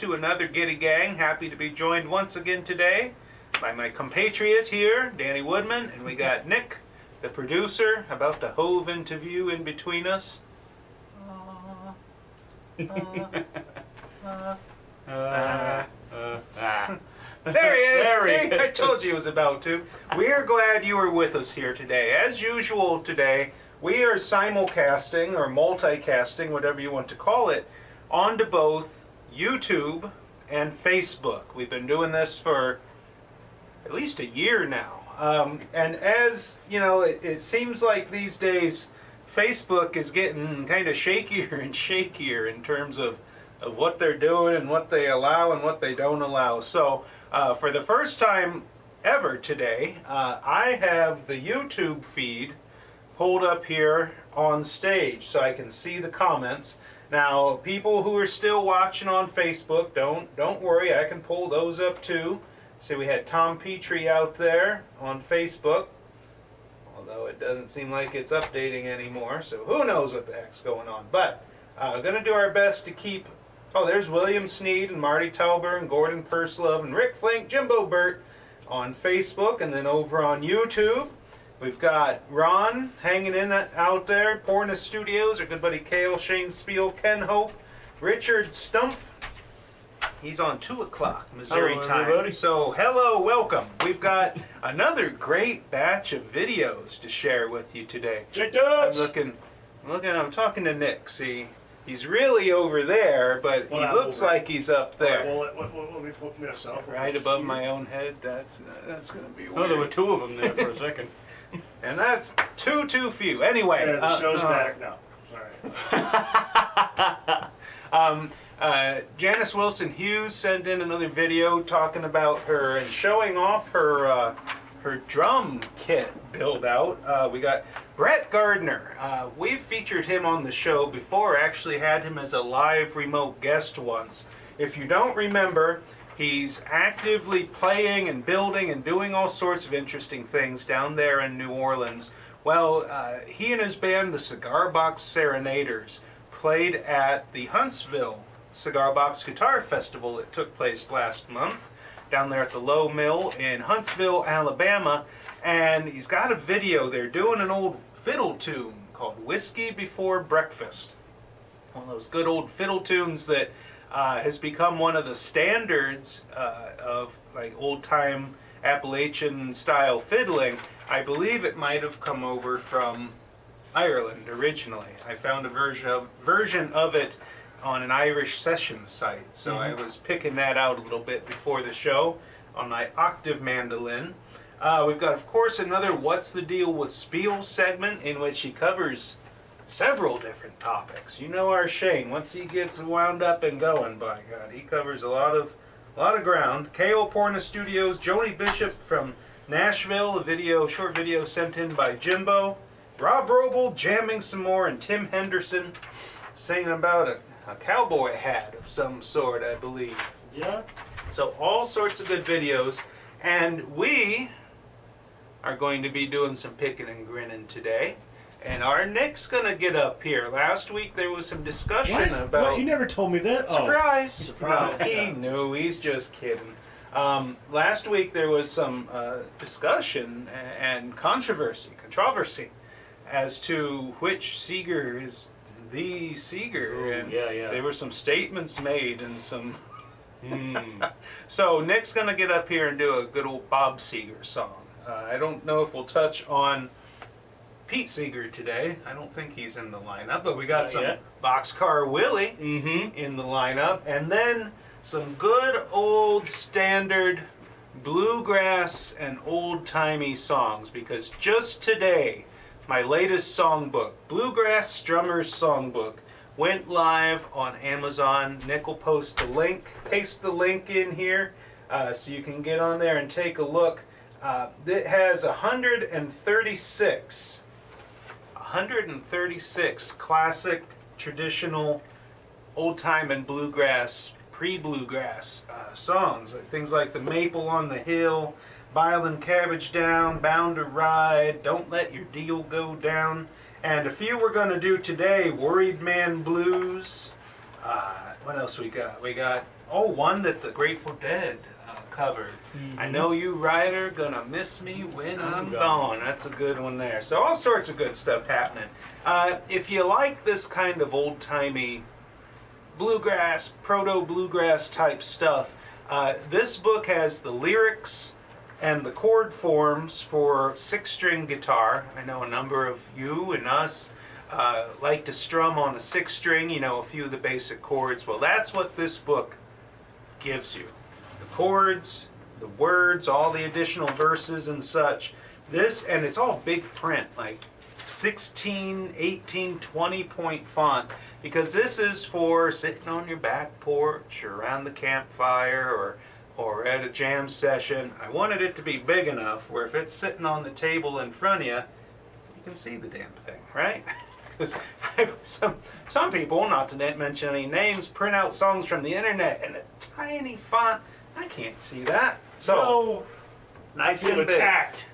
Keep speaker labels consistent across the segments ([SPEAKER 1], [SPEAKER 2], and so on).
[SPEAKER 1] to another Gitty Gang. Happy to be joined once again today by my compatriot here, Danny Woodman, and we got Nick, the producer, about to hove interview in between us. There he is! Hey, I told you he was about to. We are glad you were with us here today. As usual today, we are simulcasting, or multicasting, whatever you want to call it, onto both YouTube and Facebook. We've been doing this for at least a year now. And as, you know, it seems like these days Facebook is getting kind of shakier and shakier in terms of what they're doing and what they allow and what they don't allow. So for the first time ever today, I have the YouTube feed pulled up here on stage so I can see the comments. Now, people who are still watching on Facebook, don't worry, I can pull those up too. See, we had Tom Petrie out there on Facebook, although it doesn't seem like it's updating anymore, so who knows what the heck's going on. But we're going to do our best to keep... Oh, there's William Sneed and Marty Tauber and Gordon Purslove and Rick Flink, Jimbo Burt on Facebook, and then over on YouTube. We've got Ron hanging in out there, Porna Studios, our good buddy Cale, Shane Speal, Ken Hope, Richard Stumpf. He's on 2 o'clock Missouri time. Everybody. So, hello, welcome. We've got another great batch of videos to share with you today. I'm talking to Nick. See, he's really over there, but he looks like he's up there.
[SPEAKER 2] Let me flip myself.
[SPEAKER 1] Right above my own head. That's going to be weird.
[SPEAKER 3] Oh, there were 2 of them there for a second.
[SPEAKER 1] And that's too few. Anyway.
[SPEAKER 2] Yeah, the show's back now. All
[SPEAKER 1] right. Janice Wilson Hughes sent in another video talking about her and showing off her drum kit build out. We got Brett Gardner. We've featured him on the show before. Actually had him as a live remote guest once. If you don't remember, he's actively playing and building and doing all sorts of interesting things down there in New Orleans. Well, he and his band, the Cigar Box Serenaders, played at the Huntsville Cigar Box Guitar Festival that took place last month down there at the Low Mill in Huntsville, Alabama. And he's got a video. They're doing an old fiddle tune called Whiskey Before Breakfast. One of those good old fiddle tunes that has become one of the standards of like old-time Appalachian-style fiddling. I believe it might have come over from Ireland originally. I found a version of it on an Irish session site, so I was picking that out a little bit before the show on my octave mandolin. We've got, of course, another What's the Deal with Speal segment in which he covers several different topics. You know our Shane, once he gets wound up and going, by God, he covers a lot of ground. KO Porna Studios, Joni Bishop from Nashville, short video sent in by Jimbo. Rob Roble jamming some more, and Tim Henderson singing about a cowboy hat of some sort, I believe.
[SPEAKER 2] Yeah.
[SPEAKER 1] So all sorts of good videos, and we are going to be doing some picking and grinning today. And our Nick's gonna get up here. Last week there was some discussion about...
[SPEAKER 2] What? You never told me that?
[SPEAKER 1] Surprise!
[SPEAKER 2] Surprise.
[SPEAKER 1] No, he knew. He's just kidding. Last week there was some discussion and controversy as to which Seger is the Seger.
[SPEAKER 3] Ooh,
[SPEAKER 1] and
[SPEAKER 3] yeah.
[SPEAKER 1] there were some statements made and some... So Nick's gonna get up here and do a good old Bob Seger song. I don't know if we'll touch on Pete Seger today. I don't think he's in the lineup, but we got some Boxcar Willie in the lineup, and then some good old standard bluegrass and old-timey songs, because just today, my latest songbook, Bluegrass Strummer's Songbook, went live on Amazon. Nick will paste the link in here so you can get on there and take a look. It has 136 classic, traditional, old-time and bluegrass, pre-bluegrass songs. Things like The Maple on the Hill, Bilin' Cabbage Down, Bound to Ride, Don't Let Your Deal Go Down. And a few we're going to do today, Worried Man Blues. What else we got? We got Oh, one that the Grateful Dead covered. I know you, Ryder, gonna miss me when I'm gone. That's a good one there. So all sorts of good stuff happening. If you like this kind of old-timey bluegrass, proto-bluegrass type stuff, this book has the lyrics and the chord forms for 6-string guitar. I know a number of you and us like to strum on a 6-string, you know, a few of the basic chords. Well, that's what this book gives you. The chords, the words, all the additional verses and such. This, and it's all big print, like 16, 18, 20 point font, because this is for sitting on your back porch or around the campfire or at a jam session. I wanted it to be big enough where if it's sitting on the table in front of you, you can see the damn thing, right? Because some people, not to mention any names, print out songs from the internet in a tiny font. I can't see that. So,
[SPEAKER 2] No,
[SPEAKER 1] nice
[SPEAKER 2] I feel
[SPEAKER 1] and big.
[SPEAKER 2] attacked.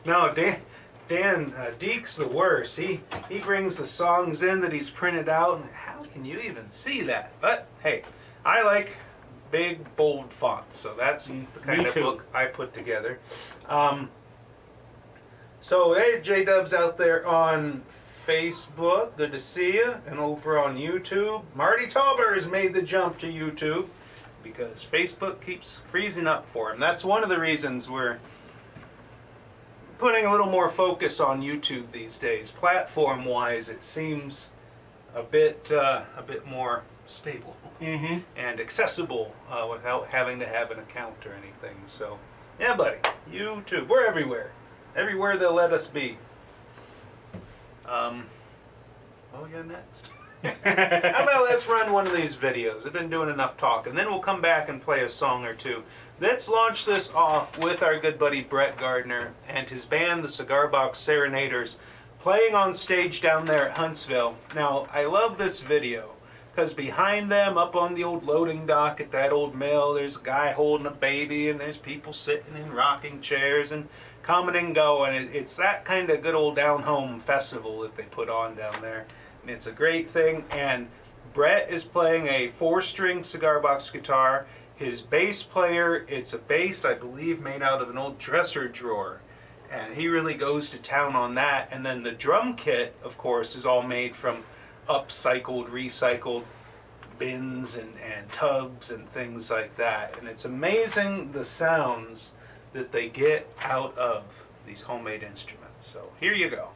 [SPEAKER 1] No, Dan Deke's the worst. He brings the songs in that he's printed out, and how can you even see that? But hey, I like big, bold fonts, so that's the kind of book I put together. So hey, J-Dub's out there on Facebook, good to see you, and over on YouTube. Marty Tauber has made the jump to YouTube because Facebook keeps freezing up for him. That's one of the reasons we're putting a little more focus on YouTube these days. Platform-wise, it seems a bit more stable and accessible without having to have an account or anything. So, yeah, buddy, YouTube, we're everywhere. Everywhere they'll let us be. What we got next? How about let's run one of these videos? I've been doing enough talking. Then we'll come back and play a song or two. Let's launch this off with our good buddy Brett Gardner and his band, the Cigar Box Serenaders, playing on stage down there at Huntsville. Now, I love this video because behind them, up on the old loading dock at that old mill, there's a guy holding a baby and there's people sitting in rocking chairs and coming and going. It's that kind of good old down-home festival that they put on down there. And it's a great thing. And Brett is playing a 4-string cigar box guitar. His bass player, it's a bass, I believe, made out of an old dresser drawer. And he really goes to town on that. And then the drum kit, of course, is all made from upcycled, recycled bins and tubs and things like that. And it's amazing the sounds that they get out of these homemade instruments. So here you go.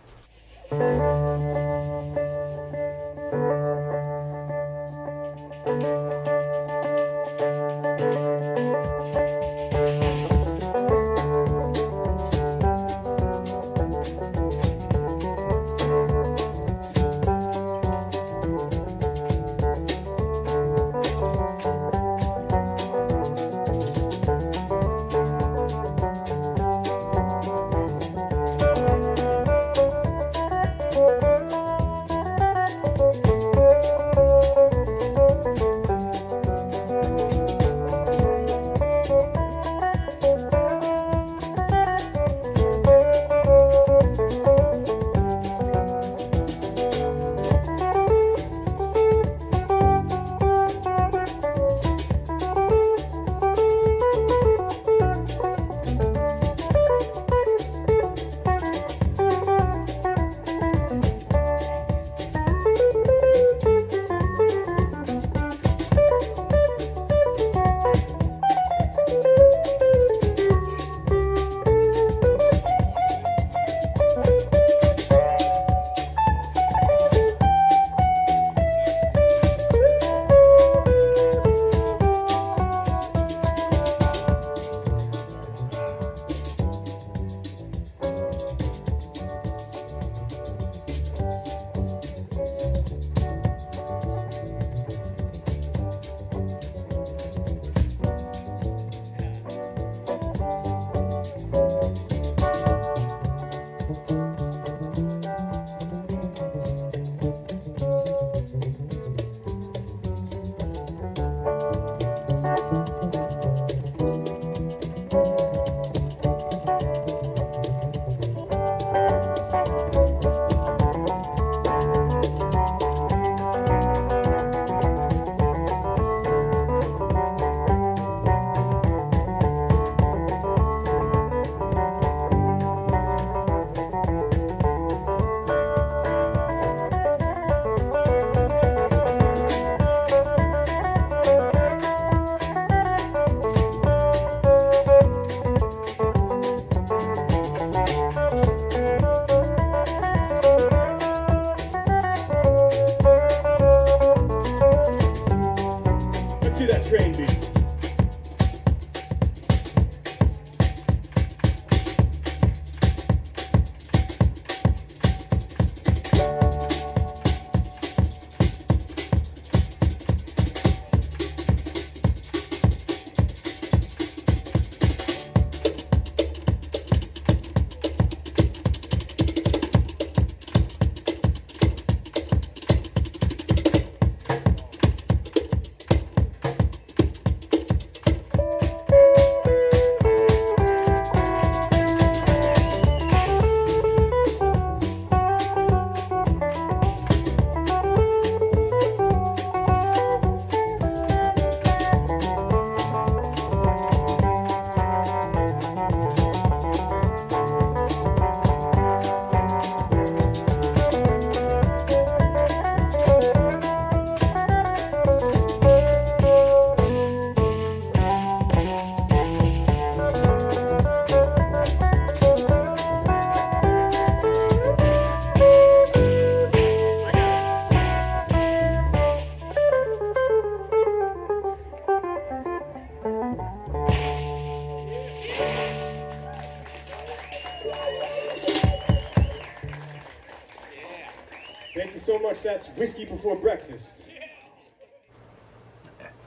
[SPEAKER 4] Thank you so much. That's whiskey before breakfast.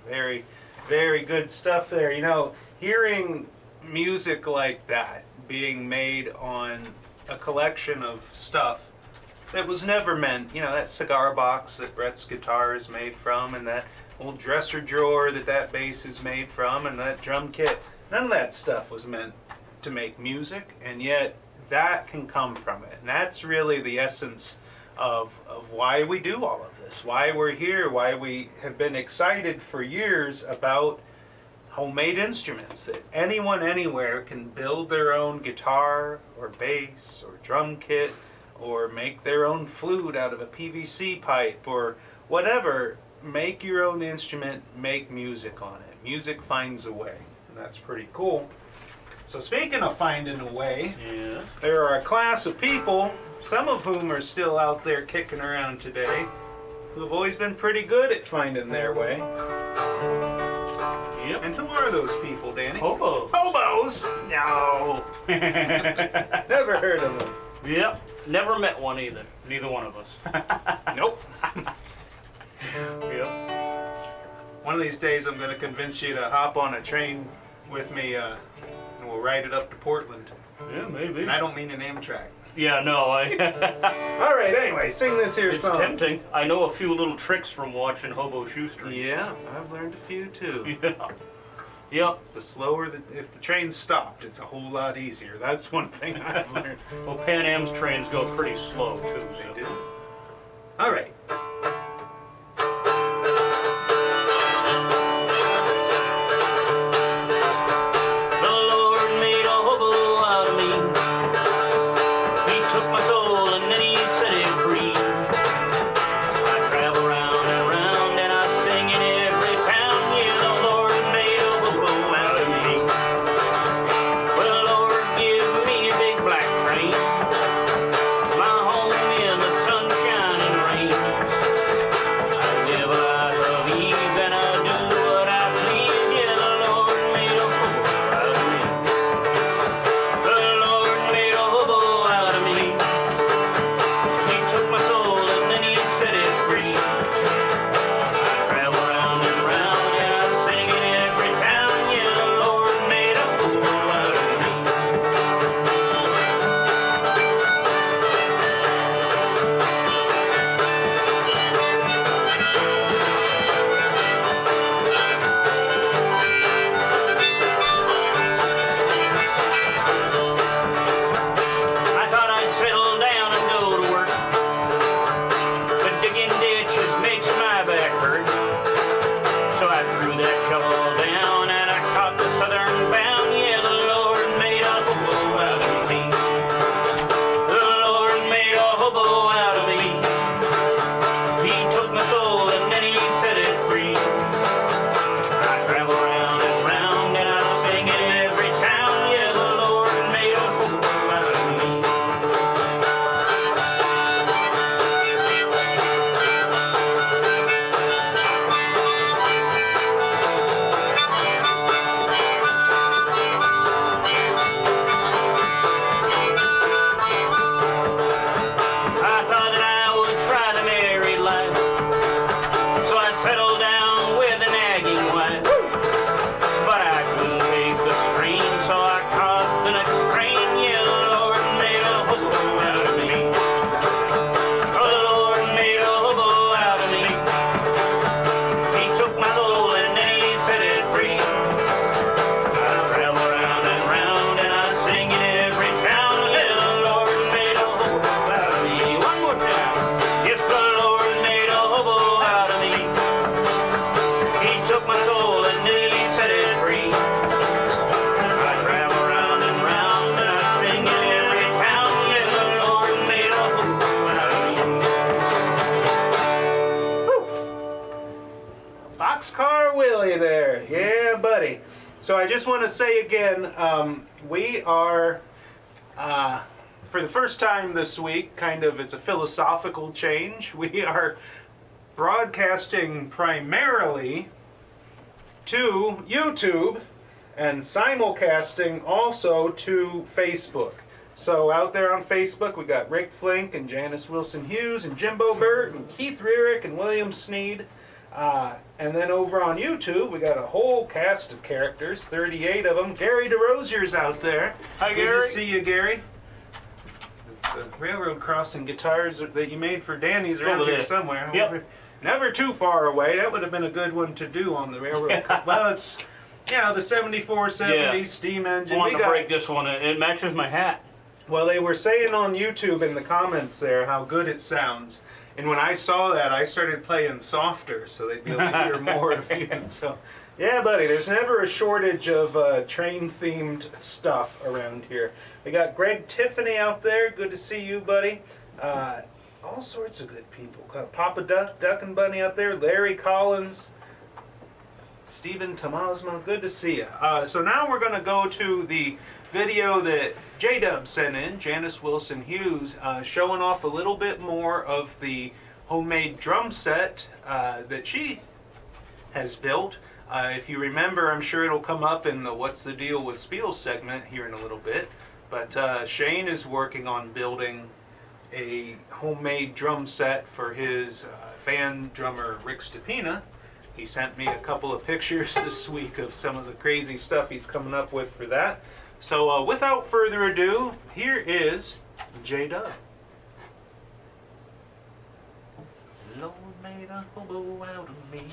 [SPEAKER 1] Very, very good stuff there. You know, hearing music like that being made on a collection of stuff that was never meant, you know, that cigar box that Brett's guitar is made from, and that old dresser drawer that bass is made from, and that drum kit, none of that stuff was meant to make music, and yet that can come from it. And that's really the essence of why we do all of this, why we're here, why we have been excited for years about homemade instruments, that anyone anywhere can build their own guitar or bass or drum kit or make their own flute out of a PVC pipe or whatever. Make your own instrument, make music on it. Music finds a way, and that's pretty cool. So speaking of finding a way,
[SPEAKER 3] Yeah.
[SPEAKER 1] there are a class of people, some of whom are still out there kicking around today, who have always been pretty good at finding their way.
[SPEAKER 3] Yep.
[SPEAKER 1] And who are those people, Danny?
[SPEAKER 3] Hobo.
[SPEAKER 1] Hobos? No. Never heard of them.
[SPEAKER 3] Yep. Never met one either. Neither one of us.
[SPEAKER 1] Nope.
[SPEAKER 3] Yep.
[SPEAKER 1] One of these days I'm going to convince you to hop on a train with me and we'll ride it up to Portland.
[SPEAKER 3] Yeah, maybe.
[SPEAKER 1] And I don't mean an Amtrak.
[SPEAKER 3] Yeah, no,
[SPEAKER 1] All right, anyway, sing this here
[SPEAKER 3] it's
[SPEAKER 1] song.
[SPEAKER 3] tempting. I know a few little tricks from watching Hobo Shoestring.
[SPEAKER 1] Yeah, I've learned a few too.
[SPEAKER 3] Yeah. Yep.
[SPEAKER 1] The slower, if the train stopped, it's a whole lot easier. That's one thing I've learned.
[SPEAKER 3] Well, Pan Am's trains go pretty slow too. So.
[SPEAKER 1] They do. All right.
[SPEAKER 3] The Lord made a hobo out of me. He took my soul and then he set it free. I travel round and round and I sing in every town. Yeah, the Lord made a hobo out of me. Well, the Lord give me a big black train. My home in the sunshine and rain. I live a life of ease and I do what I please. Yeah, the Lord made a hobo out of me. The Lord made a hobo out of me. He took my soul and then he set it free. I travel round and round and I sing in every town. Yeah, the Lord made a hobo out of me. I thought I'd settle down and go to work, but digging ditches makes my back hurt. So I threw that shovel down and I caught the southern bound. Yeah, the Lord made a hobo out of me. The Lord made a hobo out of me. He took my soul and then he set it free. I travel round and round and I sing in every town. Yeah, the Lord made a hobo out of me. I thought that I would try the married life, so I settled down with a nagging wife. But I couldn't take the strain, so I caught the next train. Yeah, the Lord made a hobo out of me. Oh, the Lord made a hobo out of me. He took my soul and then he set it free. I travel round and round and I sing in every town. Yeah, the Lord made a hobo out of me. One more time. Yes, the Lord made a hobo out of me. He took my soul and then he set it free. I travel round and round and I sing in every town. Yeah, the Lord made a hobo out of me.
[SPEAKER 1] Boxcar Willie there. Yeah, buddy. So I just want to say again, we are, for the first time this week, it's a philosophical change. We are broadcasting primarily to YouTube and simulcasting also to Facebook. So out there on Facebook, we got Rick Flink and Janice Wilson Hughes and Jimbo Burt and Keith Rierick and William Sneed. And then over on YouTube, we got a whole cast of characters, 38 of them. Gary DeRosier's out there.
[SPEAKER 3] Hi,
[SPEAKER 1] Good
[SPEAKER 3] Gary.
[SPEAKER 1] to see you, Gary. The railroad crossing guitars that you made for Danny's around
[SPEAKER 3] Over
[SPEAKER 1] here
[SPEAKER 3] there.
[SPEAKER 1] somewhere.
[SPEAKER 3] Yep.
[SPEAKER 1] Never too far away. That would have been a good one to do on the railroad. Well, it's, you know, the 74, 70
[SPEAKER 3] Yeah.
[SPEAKER 1] steam
[SPEAKER 3] I
[SPEAKER 1] engine.
[SPEAKER 3] wanted to break this one. It matches my hat.
[SPEAKER 1] Well, they were saying on YouTube in the comments there how good it sounds. And when I saw that, I started playing softer so they'd be able to hear more of you. So, yeah, buddy, there's never a shortage of train-themed stuff around here. We got Greg Tiffany out there. Good to see you, buddy. All sorts of good people. Got Papa Duck and Bunny out there. Larry Collins. Stephen Tomasma. Good to see you. So now we're going to go to the video that J-Dub sent in, Janice Wilson Hughes, showing off a little bit more of the homemade drum set that she has built. If you remember, I'm sure it'll come up in the What's the Deal with Speal segment here in a little bit. But Shane is working on building a homemade drum set for his band drummer Rick Stepina. He sent me a couple of pictures this week of some of the crazy stuff he's coming up with for that. So without further ado, here is J-Dub. Lord made a hobo out of me.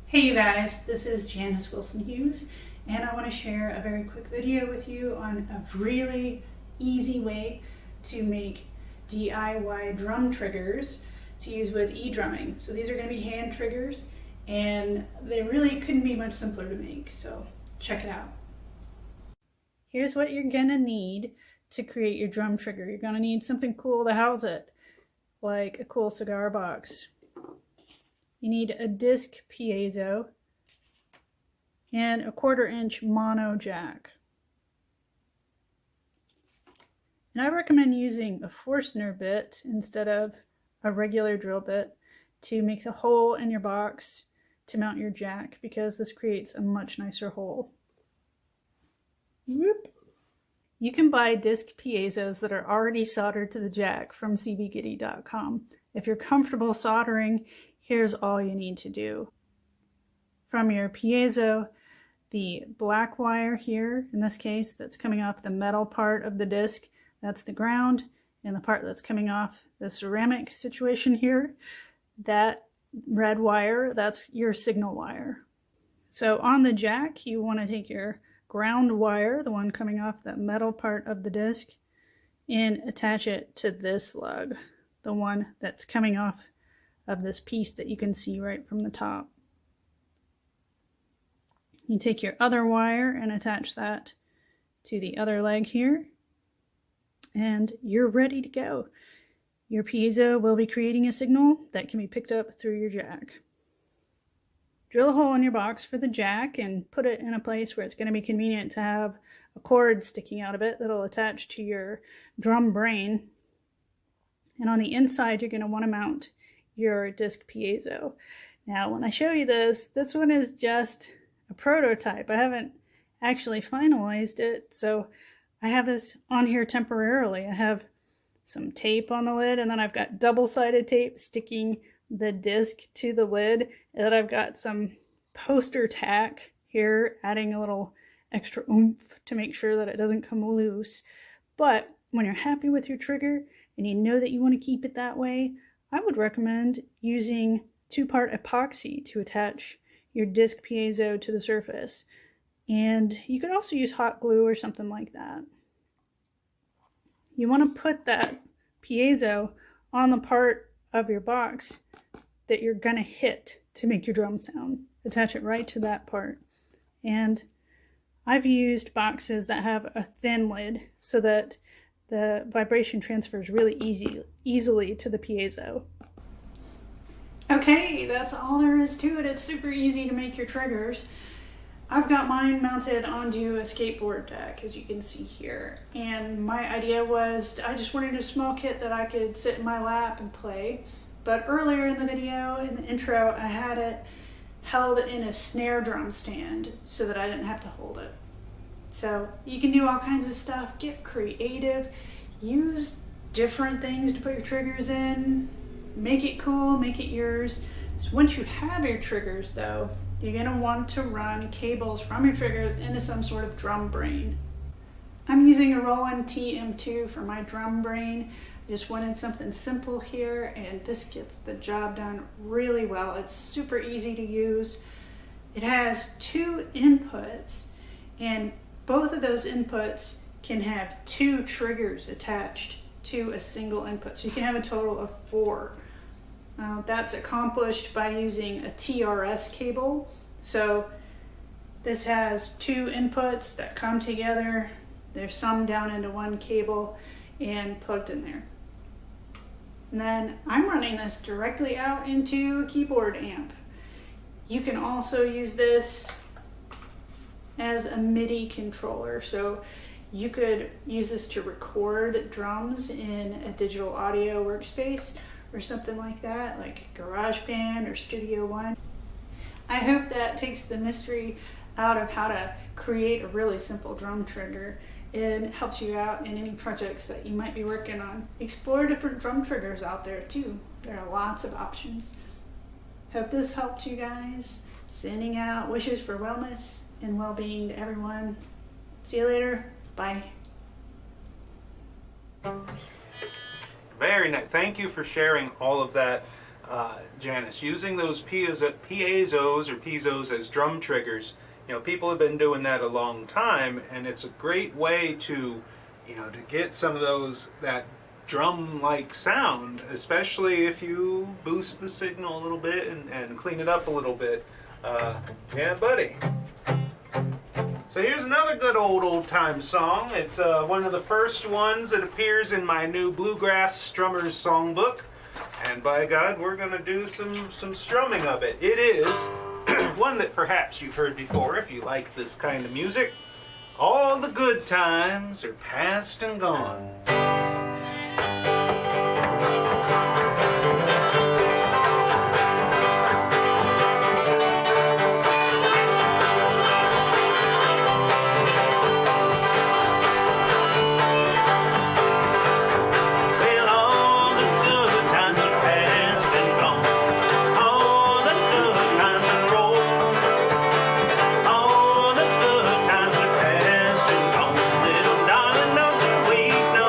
[SPEAKER 5] Hey you guys, this is Janice Wilson Hughes, and I want to share a very quick video with you on a really easy way to make DIY drum triggers to use with e-drumming. So these are going to be hand triggers, and they really couldn't be much simpler to make, so check it out. Here's what you're going to need to create your drum trigger. You're going to need something cool to house it, like a cool cigar box. You need a disc piezo and a 1/4 inch mono jack. And I recommend using a Forstner bit instead of a regular drill bit to make a hole in your box to mount your jack, because this creates a much nicer hole. Whoop. You can buy disc piezos that are already soldered to the jack from cbgitty.com. If you're comfortable soldering, here's all you need to do. From your piezo, the black wire here, in this case, that's coming off the metal part of the disc, that's the ground, and the part that's coming off the ceramic situation here, that red wire, that's your signal wire. So on the jack, you want to take your ground wire, the one coming off that metal part of the disc, and attach it to this lug, the one that's coming off of this piece that you can see right from the top. You take your other wire and attach that to the other leg here, and you're ready to go. Your piezo will be creating a signal that can be picked up through your jack. Drill a hole in your box for the jack and put it in a place where it's going to be convenient to have a cord sticking out of it that'll attach to your drum brain. And on the inside, you're going to want to mount your disc piezo. Now, when I show you this one is just a prototype. I haven't actually finalized it, so I have this on here temporarily. I have some tape on the lid, and then I've got double-sided tape sticking the disc to the lid, and then I've got some poster tack here, adding a little extra oomph to make sure that it doesn't come loose. But when you're happy with your trigger and you know that you want to keep it that way, I would recommend using 2-part epoxy to attach your disc piezo to the surface. And you could also use hot glue or something like that. You want to put that piezo on the part of your box that you're going to hit to make your drum sound. Attach it right to that part. And I've used boxes that have a thin lid so that the vibration transfers really easily to the piezo. Okay, that's all there is to it. It's super easy to make your triggers. I've got mine mounted onto a skateboard deck, as you can see here. And my idea was I just wanted a small kit that I could sit in my lap and play. But earlier in the video, in the intro, I had it held in a snare drum stand so that I didn't have to hold it. So you can do all kinds of stuff, get creative, use different things to put your triggers in, make it cool, make it yours. So once you have your triggers though, you're gonna want to run cables from your triggers into some sort of drum brain. I'm using a Roland TM2 for my drum brain. I just wanted something simple here, and this gets the job done really well. It's super easy to use. It has 2 inputs, and both of those inputs can have 2 triggers attached to a single input. So you can have a total of 4. That's accomplished by using a TRS cable. So this has 2 inputs that come together. They're summed down into one cable and plugged in there. And then I'm running this directly out into a keyboard amp. You can also use this as a MIDI controller. So you could use this to record drums in a digital audio workspace or something like that, like GarageBand or Studio One. I hope that takes the mystery out of how to create a really simple drum trigger and helps you out in any projects that you might be working on. Explore different drum triggers out there too. There are lots of options. Hope this helped you guys. Sending out wishes for wellness and well-being to everyone. See you later. Bye.
[SPEAKER 1] Very nice. Thank you for sharing all of that, Janice. Using those piezos as drum triggers. You know, people have been doing that a long time, and it's a great way to, to get some of that drum-like sound, especially if you boost the signal a little bit and clean it up a little bit. Yeah, buddy. So here's another good old-time song. It's one of the first ones that appears in my new Bluegrass Strummers songbook. And by God, we're going to do some strumming of it. It is one that perhaps you've heard before if you like this kind of music. All the good times are past and gone.
[SPEAKER 3] All the good times are past and gone. Little darling, don't you weep no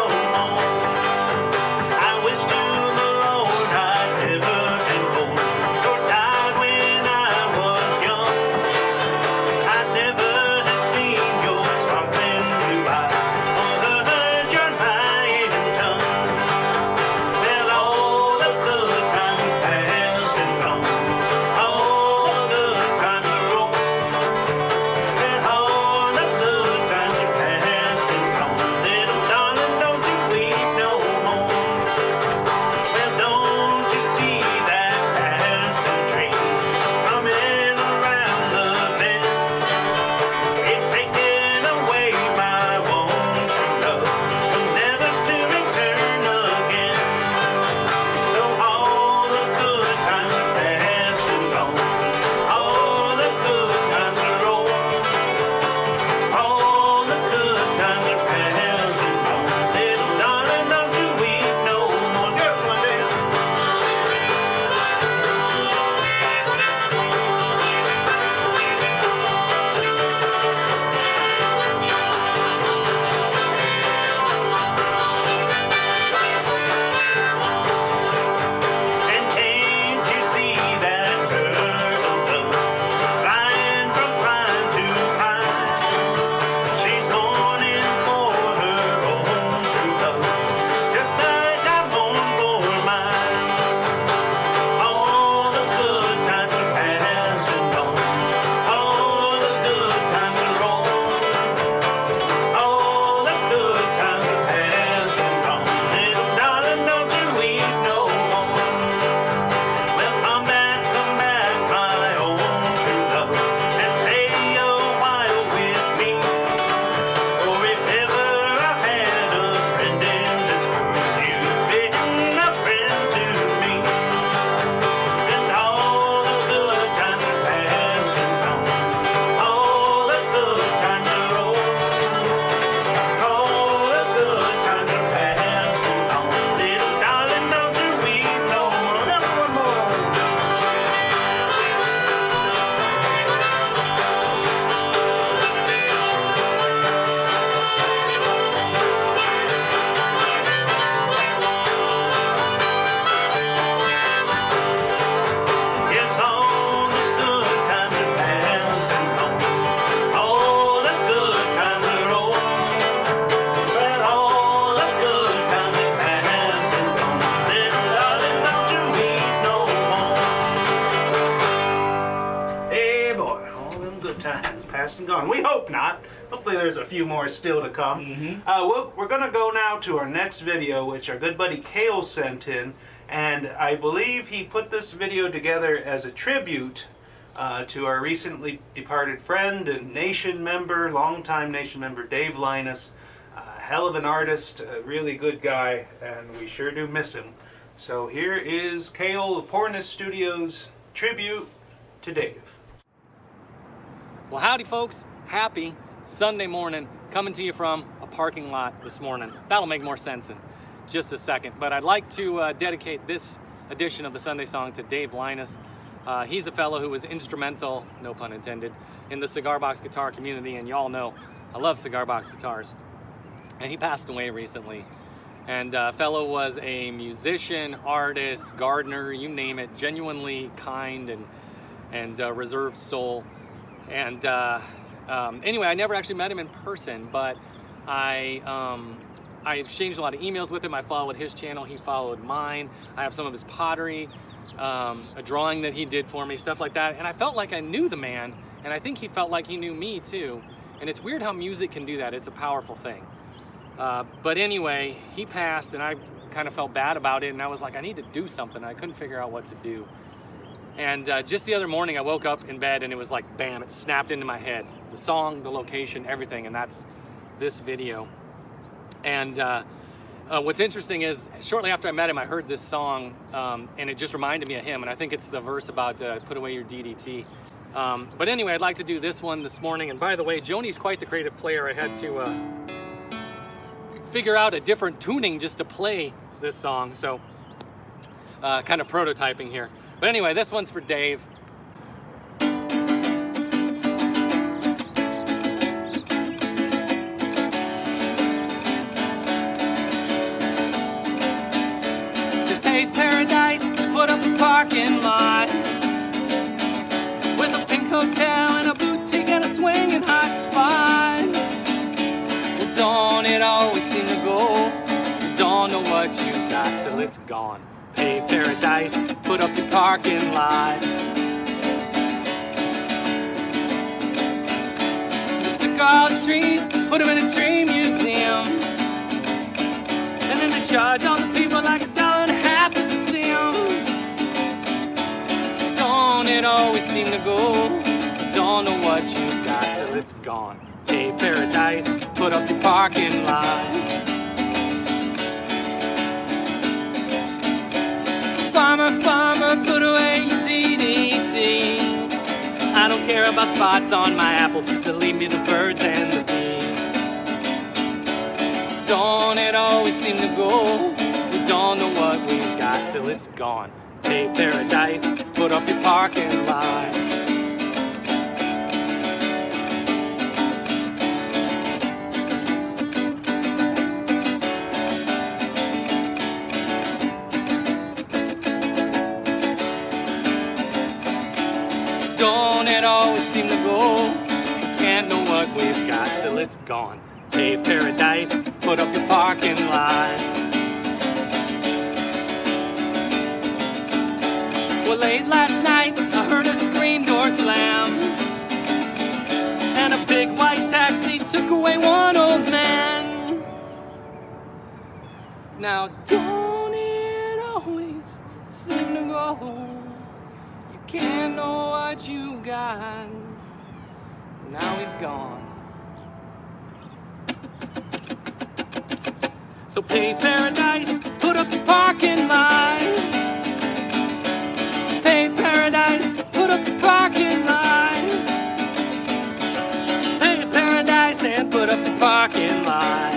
[SPEAKER 1] gone. We hope not. Hopefully there's a few more still to come. We're going to go now to our next video, which our good buddy Kale sent in. And I believe he put this video together as a tribute to our recently departed friend and Nation member, longtime Nation member, Dave Linus. Hell of an artist, a really good guy, and we sure do miss him. So here is Kale of Pornus Studios tribute to Dave.
[SPEAKER 6] Well, howdy folks, happy Sunday morning, coming to you from a parking lot this morning. That'll make more sense in just a second, but I'd like to dedicate this edition of the Sunday Song to Dave Linus. He's a fellow who was instrumental, no pun intended, in the cigar box guitar community, and y'all know I love cigar box guitars. And he passed away recently. And fellow was a musician, artist, gardener, you name it, genuinely kind and reserved soul. And anyway, I never actually met him in person, but I exchanged a lot of emails with him. I followed his channel, he followed mine. I have some of his pottery, a drawing that he did for me, stuff like that. And I felt like I knew the man, and I think he felt like he knew me too. And it's weird how music can do that. It's a powerful thing. But anyway, he passed, and I kind of felt bad about it, and I was like, I need to do something. I couldn't figure out what to do. And just the other morning, I woke up in bed, and it was like, bam, it snapped into my head. The song, the location, everything, and that's this video. And what's interesting is, shortly after I met him, I heard this song, and it just reminded me of him, and I think it's the verse about put away your DDT. But anyway, I'd like to do this one this morning, and by the way, Joni's quite the creative player. I had to figure out a different tuning just to play this song, so kind of prototyping here. But anyway, this one's for Dave. To pave paradise, put up a parking lot with a pink hotel and a boutique and a swinging hot spot. Don't it always seem to go? Don't know what you got till it's gone. Pay paradise, put up your parking lot. They took all the trees, put them in a tree museum, and then they charge all the people like $1.50 just to see them. Don't it always seem to go? Don't know what you got till it's gone. Hey, paradise, put up your parking lot. Farmer, farmer, put away your DDT. I don't care about spots on my apples, just to leave me the birds and the bees. Don't it always seem to go? We don't know what we've got till it's gone. Hey, paradise, put up your parking lot. Don't it always seem to go? Can't know what we've got till it's gone. Hey, paradise, put up your parking lot. Well, late last night, I heard a screen door slam, and a big white taxi took away one old man. Now, don't it always seem to go? Can't know what you got. Now he's gone. So pay paradise, put up your parking lot. Pay paradise, put up your parking lot. Pay paradise and put up your parking lot.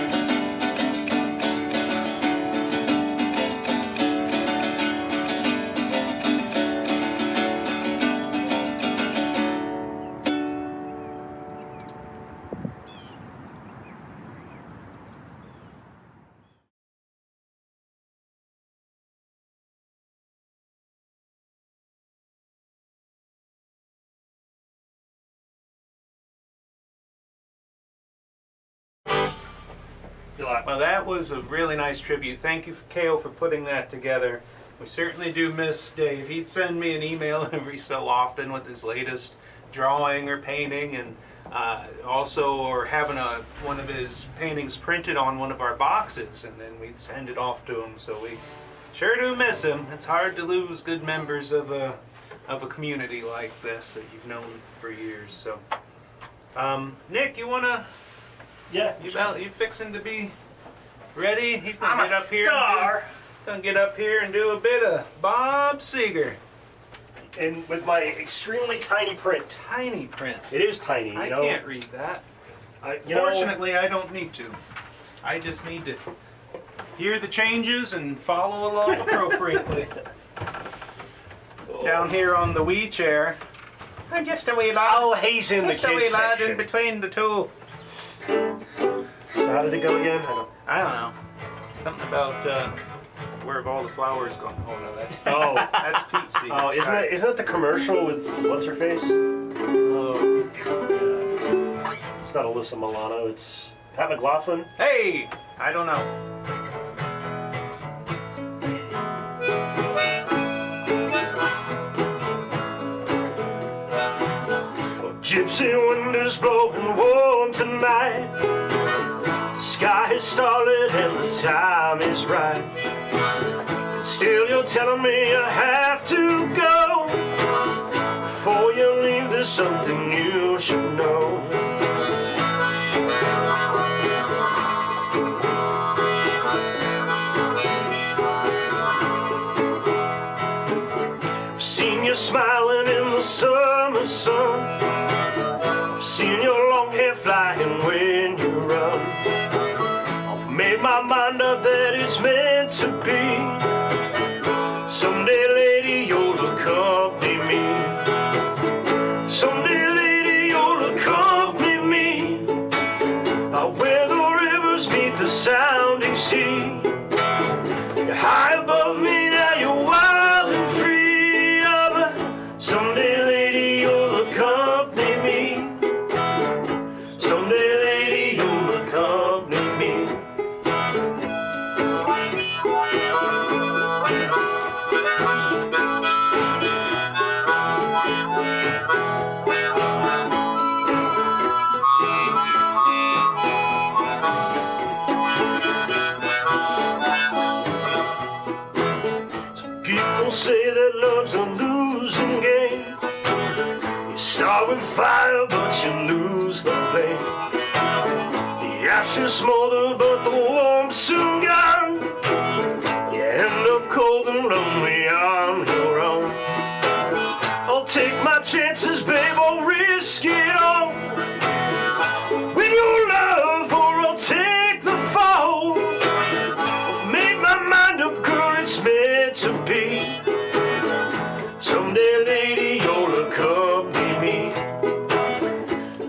[SPEAKER 1] Well, that was a really nice tribute. Thank you, Kale, for putting that together. We certainly do miss Dave. He'd send me an email every so often with his latest drawing or painting, and Also, or having one of his paintings printed on one of our boxes, and then we'd send it off to him. So we sure do miss him. It's hard to lose good members of a community like this that you've known for years. So, Nick, you wanna?
[SPEAKER 2] Yeah.
[SPEAKER 1] You fixing to be ready? He's gonna get up here. Gonna get up here and do a bit of Bob Seger.
[SPEAKER 2] And with my extremely tiny print.
[SPEAKER 1] Tiny print.
[SPEAKER 2] It is tiny,
[SPEAKER 1] I
[SPEAKER 2] you know.
[SPEAKER 1] can't read that.
[SPEAKER 2] You know,
[SPEAKER 1] Fortunately, I don't need to. I just need to hear the changes and follow along appropriately. Down here on the wee chair. I'm just a wee lad.
[SPEAKER 2] oh, he's in the
[SPEAKER 1] Just a wee
[SPEAKER 2] kids
[SPEAKER 1] lad in
[SPEAKER 2] section.
[SPEAKER 1] between the two.
[SPEAKER 2] So how did it go again?
[SPEAKER 1] I don't know. Something about where have all the flowers gone? Oh no, that's that's Pete Seeger.
[SPEAKER 2] Oh, isn't that the commercial with what's her face? Oh, yeah. It's not Alyssa Milano. It's Pat McLaughlin.
[SPEAKER 1] Hey, I don't know.
[SPEAKER 2] Gypsy wind is blowing warm tonight. The sky is starlit and the time is right. Still you're telling me I have to go. Before you leave there's something you should know. I've seen you smiling in the summer sun. I've seen your long hair flying when you run. I've made my mind up that it's meant to be. Someday, lady, you'll accompany me. Someday, lady, you'll accompany me. Out where the rivers meet the sounding sea. You're high above me, now you're wild and free. But someday, lady, you'll accompany me. Someday, lady, you'll accompany me. People say that love's a losing game. You start with fire, but you lose the flame. The ashes smolder, but the warmth soon gone. You end up cold and lonely on your own. I'll take my chances, babe, I'll risk it all. With your love, or I'll take the fall. I've made my mind up, girl, it's meant to be. Someday, lady, you'll accompany me.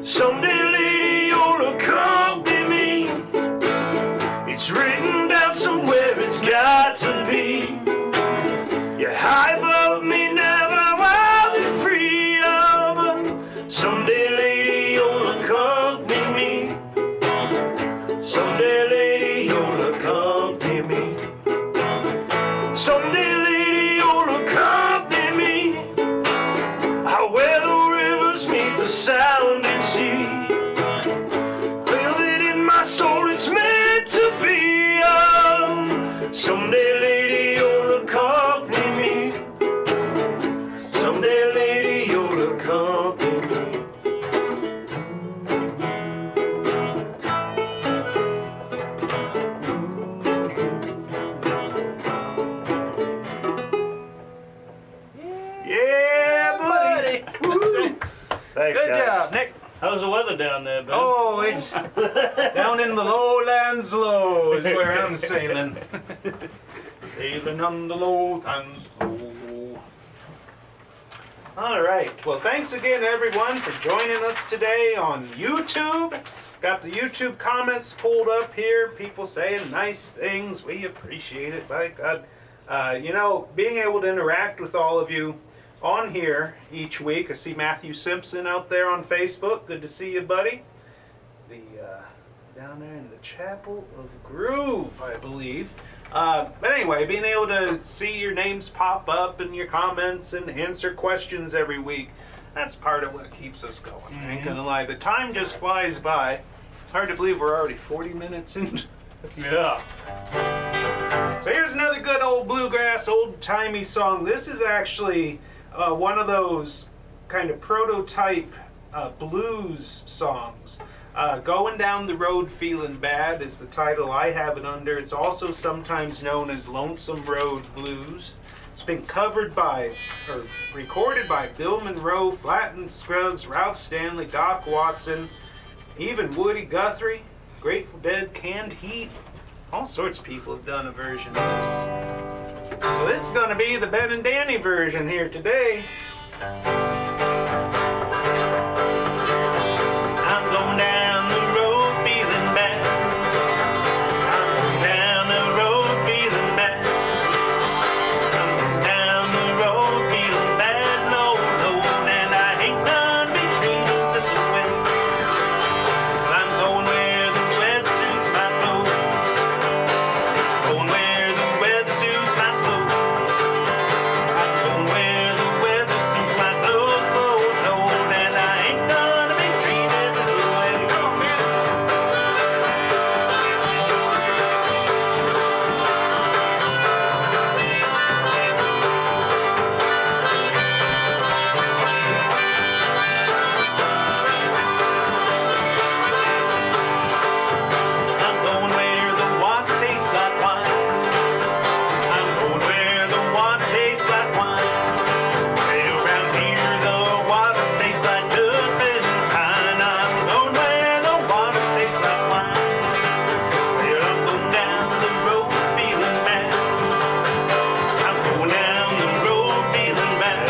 [SPEAKER 2] Someday, lady, you'll accompany me. It's written down somewhere, it's got to be. You're high above me now, I'm wild and free. But someday, lady, you'll accompany me. Someday, lady, you'll accompany me. Someday, lady, you'll accompany me. Out where the rivers meet the sounding sea. Feel it in my soul, it's meant to be. Someday, lady, you'll accompany me. Someday, lady, you'll accompany me.
[SPEAKER 1] Yeah, buddy. Woo.
[SPEAKER 2] Thanks,
[SPEAKER 1] Good
[SPEAKER 2] guys.
[SPEAKER 1] job, Nick.
[SPEAKER 7] How's the weather down there, Ben?
[SPEAKER 1] Oh, it's down in the lowlands low is where I'm sailing. Sailing on the lowlands low. All right. Well, thanks again, everyone, for joining us today on YouTube. Got the YouTube comments pulled up here. People saying nice things. We appreciate it. By God. You know, being able to interact with all of you on here each week. I see Matthew Simpson out there on Facebook. Good to see you, buddy. The down there in the Chapel of Groove, I believe. But anyway, being able to see your names pop up and your comments and answer questions every week. that's part of what keeps us going. I ain't gonna lie, the time just flies by. It's hard to believe we're already 40 minutes into this.
[SPEAKER 7] Yeah.
[SPEAKER 1] So here's another good old bluegrass, old-timey song. This is actually one of those kind of prototype blues songs. Going Down the Road Feeling Bad is the title I have it under. It's also sometimes known as Lonesome Road Blues. It's been covered by, or recorded by Bill Monroe, Flatt Scruggs, Ralph Stanley, Doc Watson, even Woody Guthrie, Grateful Dead, Canned Heat. All sorts of people have done a version of this. So this is going to be the Ben and Danny version here today.
[SPEAKER 3] I'm going down the road feeling bad. I'm going down the road feeling bad. I'm going down the road feeling bad, Lord, Lord, and I ain't done be treated this way. I'm going where the weather suits my clothes. Going where the weather suits my clothes. I'm going where the weather suits my clothes, Lord, Lord, and I ain't gonna be treated this way. Come on, man. I'm going where the water tastes like wine. I'm going where the water tastes like wine. Way around here the water tastes like turpentine. I'm going where the water tastes like wine. Well, I'm going down the road feeling bad. I'm going down the road feeling bad.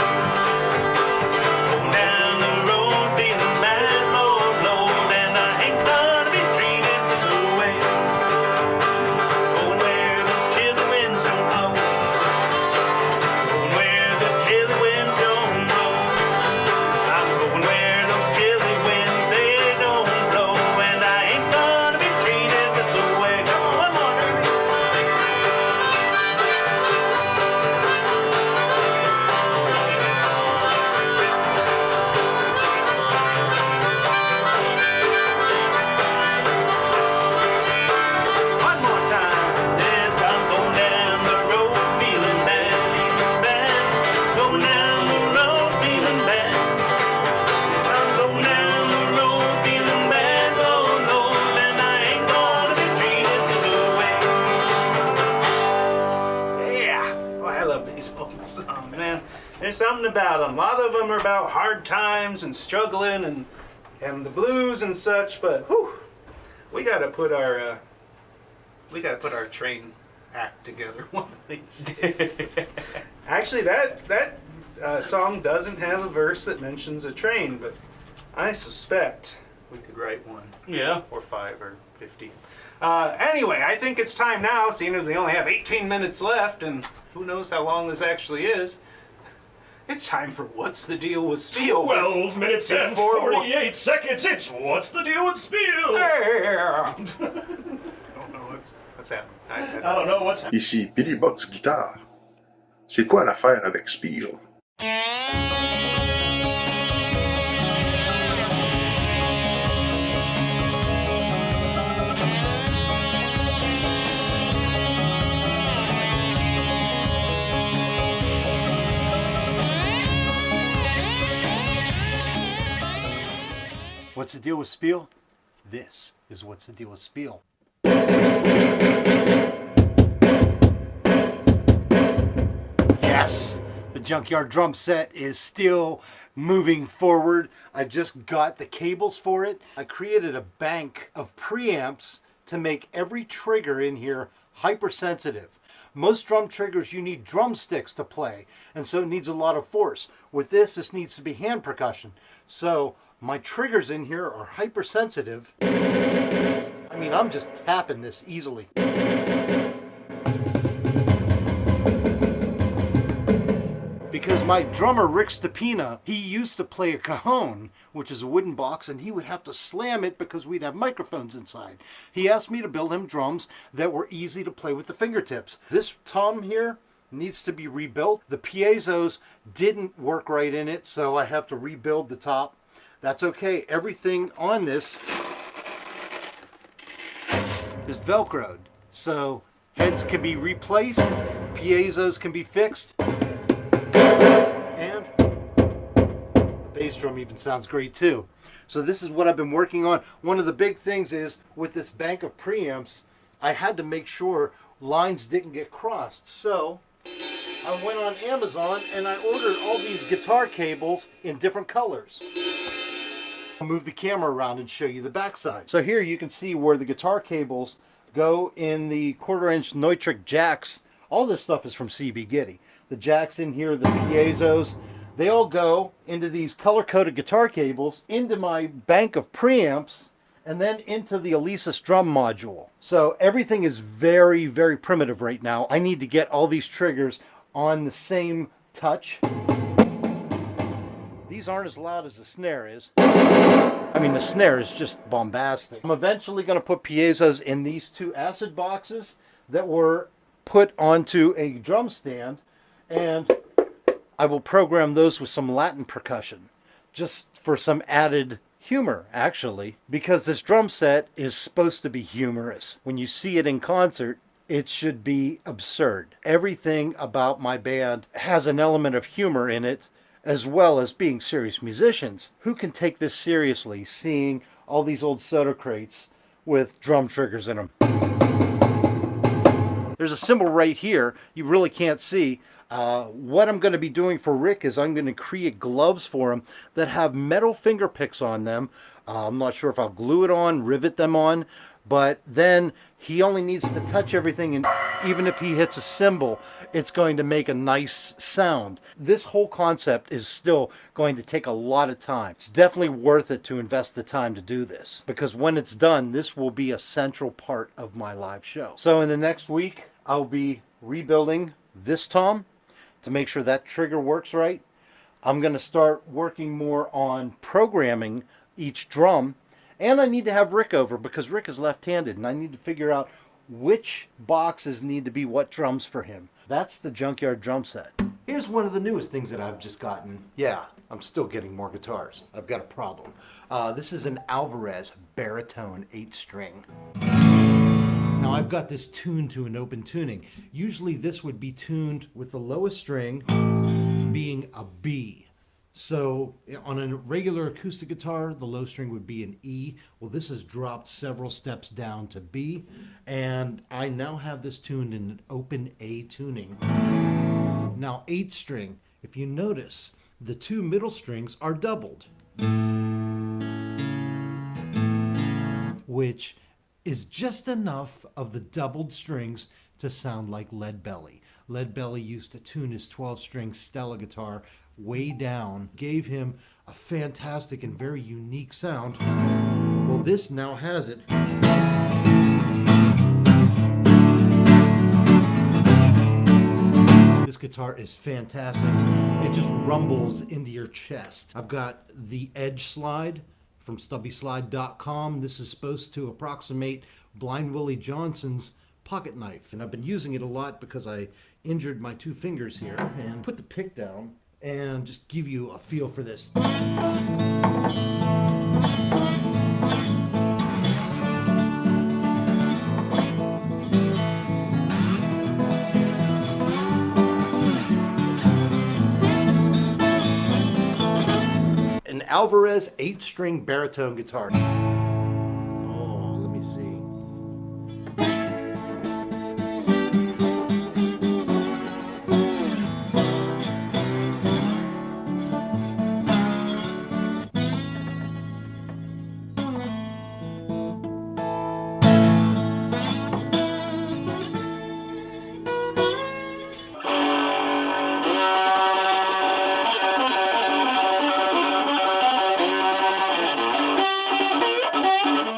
[SPEAKER 3] Going down the road feeling bad, Lord, Lord, and I ain't gonna be treated this way. Going where those chilly winds don't blow. Going where the chilly winds don't blow. I'm going where those chilly winds they don't blow, and I ain't gonna be treated this way. Come on, one more, baby. One more time. Yes, I'm going down the road feeling bad, bad. Going down the road feeling bad. I'm going down the road feeling bad, Lord, Lord, and I ain't gonna be treated this way.
[SPEAKER 1] Yeah! Oh, I love these old songs, man. There's something about them. A lot of them are about hard times and struggling and the blues and such, but whew, we gotta put our train act together one of these days. Actually, that song doesn't have a verse that mentions a train, but I suspect we could write one.
[SPEAKER 7] Yeah.
[SPEAKER 1] Or 5 or 50. Anyway, I think it's time now, seeing as we only have 18 minutes left, and who knows how long this actually is. It's time for What's the Deal with Speal?
[SPEAKER 2] 12 minutes and 48 seconds. It's What's the Deal with Speal?
[SPEAKER 1] I don't know what's happening.
[SPEAKER 2] I don't know what's happening.
[SPEAKER 8] Ici Billy Box Guitare. C'est quoi l'affaire avec Speal?
[SPEAKER 9] What's the deal with Speal? This is What's the Deal with Speal. Yes, the junkyard drum set is still moving forward. I just got the cables for it. I created a bank of preamps to make every trigger in here hypersensitive. Most drum triggers you need drumsticks to play, and so it needs a lot of force. With this needs to be hand percussion. So my triggers in here are hypersensitive. I mean, I'm just tapping this easily. Because my drummer, Rick Stepina, he used to play a cajon, which is a wooden box, and he would have to slam it because we'd have microphones inside. He asked me to build him drums that were easy to play with the fingertips. This tom here needs to be rebuilt. The piezos didn't work right in it, so I have to rebuild the top. That's okay. Everything on this is Velcroed, so heads can be replaced, piezos can be fixed, and the bass drum even sounds great too. So this is what I've been working on. One of the big things is with this bank of preamps, I had to make sure lines didn't get crossed. So I went on Amazon and I ordered all these guitar cables in different colors. I'll move the camera around and show you the backside. So here you can see where the guitar cables go in the 1/4-inch Neutrik jacks. All this stuff is from CB Gitty. The jacks in here, the piezos, they all go into these color-coded guitar cables, into my bank of preamps, and then into the Alesis drum module. So everything is very, very primitive right now. I need to get all these triggers on the same touch. These aren't as loud as the snare is. I mean, the snare is just bombastic. I'm eventually going to put piezos in these 2 acid boxes that were put onto a drum stand, and I will program those with some Latin percussion, just for some added humor, actually, because this drum set is supposed to be humorous. When you see it in concert, it should be absurd. Everything about my band has an element of humor in it, as well as being serious musicians. Who can take this seriously, seeing all these old soda crates with drum triggers in them? There's a symbol right here you really can't see. What I'm going to be doing for Rick is I'm going to create gloves for him that have metal finger picks on them. I'm not sure if I'll glue it on, rivet them on, but then he only needs to touch everything, and even if he hits a cymbal, it's going to make a nice sound. This whole concept is still going to take a lot of time. It's definitely worth it to invest the time to do this, because when it's done, this will be a central part of my live show. So in the next week, I'll be rebuilding this tom to make sure that trigger works right. I'm going to start working more on programming each drum. And I need to have Rick over because Rick is left-handed and I need to figure out which boxes need to be what drums for him. That's the Junkyard drum set. Here's one of the newest things that I've just gotten. Yeah, I'm still getting more guitars. I've got a problem. This is an Alvarez baritone 8-string. Now I've got this tuned to an open tuning. Usually this would be tuned with the lowest string being a B. So on a regular acoustic guitar, the low string would be an E. Well, this has dropped several steps down to B, and I now have this tuned in an open A tuning. Now 8-string, if you notice, the 2 middle strings are doubled, which is just enough of the doubled strings to sound like Lead Belly. Lead Belly used to tune his 12-string Stella guitar way down, gave him a fantastic and very unique sound. Well, this now has it. This guitar is fantastic. It just rumbles into your chest. I've got the Edge slide from stubbyslide.com. This is supposed to approximate Blind Willie Johnson's pocket knife, and I've been using it a lot because I injured my 2 fingers here. And put the pick down and just give you a feel for this. An Alvarez 8-string baritone guitar. Oh, let me see.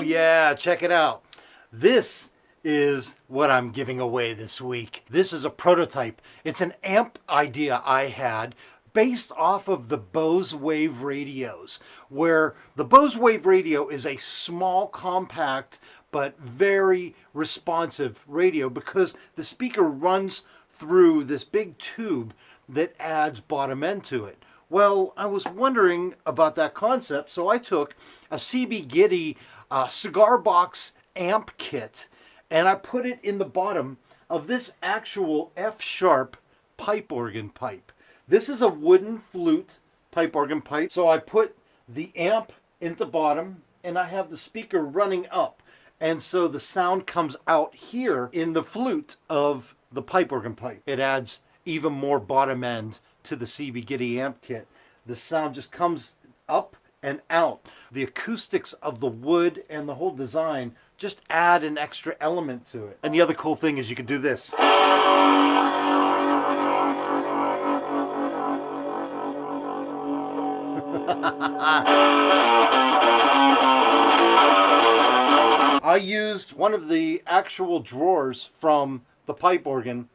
[SPEAKER 9] Yeah, check it out. This is what I'm giving away this week. This is a prototype. It's an amp idea I had based off of the Bose Wave radios, where the Bose Wave radio is a small, compact, but very responsive radio because the speaker runs through this big tube that adds bottom end to it. Well, I was wondering about that concept, so I took a CB Gitty Cigar Box amp kit and I put it in the bottom of this actual F-sharp pipe organ pipe. This is a wooden flute pipe organ pipe, so I put the amp in the bottom and I have the speaker running up, and so the sound comes out here in the flute of the pipe organ pipe. It adds even more bottom end to the CB Gitty amp kit. The sound just comes up and out. The acoustics of the wood and the whole design just add an extra element to it. And the other cool thing is you can do this. I used one of the actual drawers from the pipe organ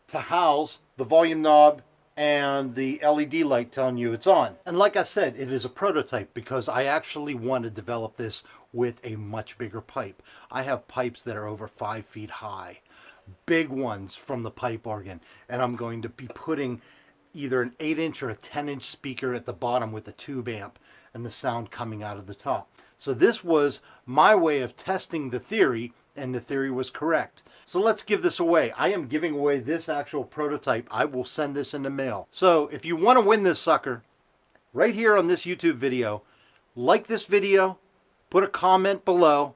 [SPEAKER 9] to house the volume knob and the LED light telling you it's on. And like I said, it is a prototype because I actually want to develop this with a much bigger pipe. I have pipes that are over 5 feet high, big ones from the pipe organ, and I'm going to be putting either an 8-inch or a 10-inch speaker at the bottom with a tube amp and the sound coming out of the top. So this was my way of testing the theory, and the theory was correct. So let's give this away. I am giving away this actual prototype. I will send this in the mail. So if you want to win this sucker, right here on this YouTube video, like this video, put a comment below,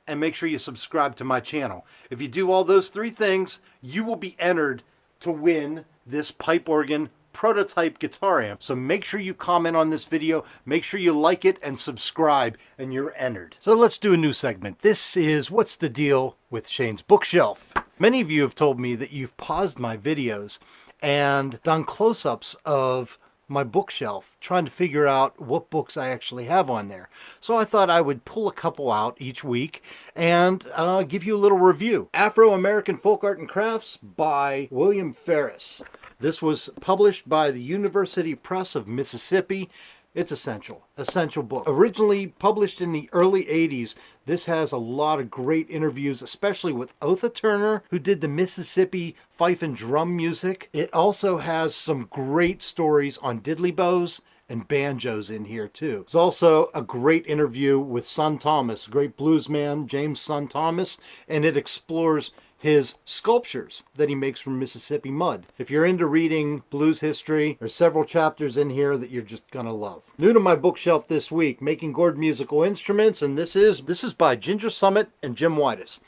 [SPEAKER 9] and make sure you subscribe to my channel. If you do all those 3 things, you will be entered to win this pipe organ prototype guitar amp. So make sure you comment on this video, make sure you like it and subscribe, and you're entered. So let's do a new segment. This is What's the Deal with Shane's Bookshelf. Many of you have told me that you've paused my videos and done close-ups of my bookshelf trying to figure out what books I actually have on there. So I thought I would pull a couple out each week and give you a little review. Afro-American Folk Art and Crafts by William Ferris. This was published by the University Press of Mississippi. It's essential book. Originally published in the early 80s, this has a lot of great interviews, especially with Otha Turner, who did the Mississippi fife and drum music. It also has some great stories on diddley bows and banjos in here too. There's also a great interview with Son Thomas, a great blues man, James Son Thomas, and it explores his sculptures that he makes from Mississippi mud. If you're into reading blues history, there's several chapters in here that you're just gonna love. New to my bookshelf this week, Making Gourd Musical Instruments, and this is by Ginger Summit and Jim Whitus.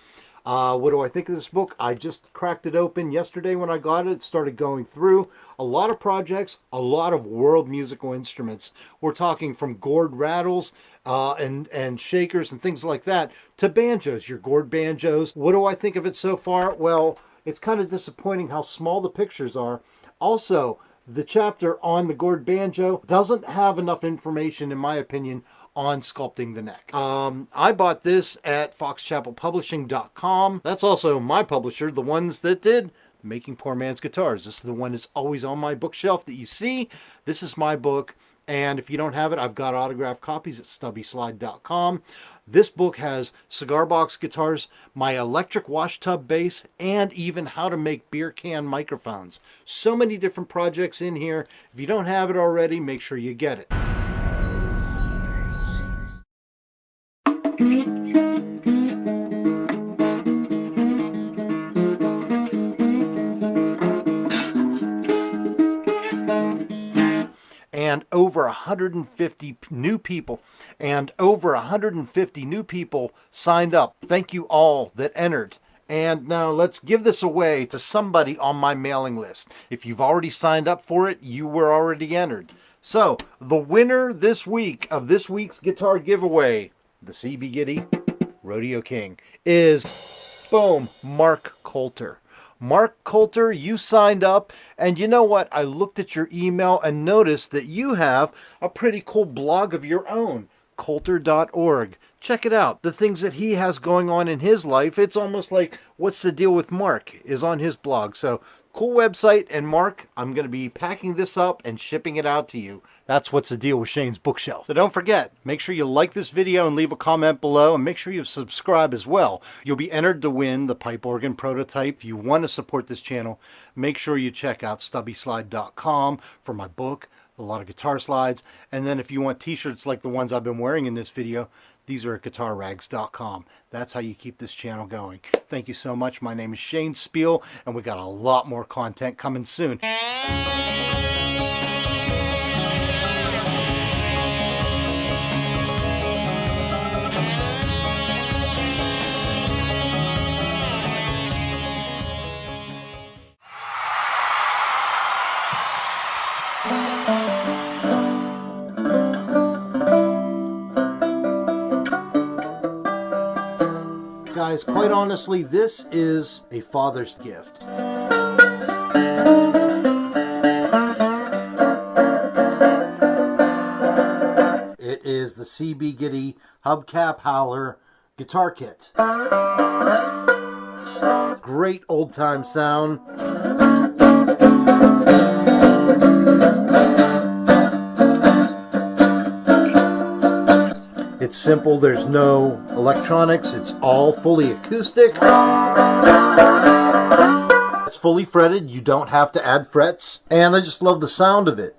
[SPEAKER 9] What do I think of this book? I just cracked it open yesterday when I got it. Started going through a lot of projects, a lot of world musical instruments. We're talking from gourd rattles and shakers and things like that to banjos, your gourd banjos. What do I think of it so far? Well, it's kind of disappointing how small the pictures are. Also, the chapter on the gourd banjo doesn't have enough information, in my opinion, on sculpting the neck. I bought this at foxchapelpublishing.com. That's also my publisher, the ones that did Making Poor Man's Guitars. This is the one that's always on my bookshelf that you see. This is my book, and if you don't have it, I've got autographed copies at stubbyslide.com. This book has cigar box guitars, my electric wash tub bass, and even how to make beer can microphones. So many different projects in here. If you don't have it already, make sure you get it. And over 150 new people signed up. Thank you all that entered. And now let's give this away to somebody on my mailing list. If you've already signed up for it, you were already entered. So the winner this week of this week's guitar giveaway, the CB Gitty Rodeo King, is, boom, Mark Coulter. Mark Coulter, you signed up, and you know what? I looked at your email and noticed that you have a pretty cool blog of your own, coulter.org. Check it out. The things that he has going on in his life, it's almost like What's the Deal with Mark is on his blog. So cool website, and Mark, I'm going to be packing this up and shipping it out to you. That's what's the deal with Shane's Bookshelf. So don't forget, make sure you like this video and leave a comment below, and make sure you subscribe as well. You'll be entered to win the pipe organ prototype. If you want to support this channel, make sure you check out stubbyslide.com for my book, a lot of guitar slides, and then if you want t-shirts like the ones I've been wearing in this video, these are at guitarrags.com. That's how you keep this channel going. Thank you so much. My name is Shane Speal, and we got a lot more content coming soon. Guys, quite honestly, this is a father's gift. It is the CB Gitty Hubcap Howler guitar kit. Great old-time sound. It's simple, there's no electronics, it's all fully acoustic. It's fully fretted, you don't have to add frets, and I just love the sound of it.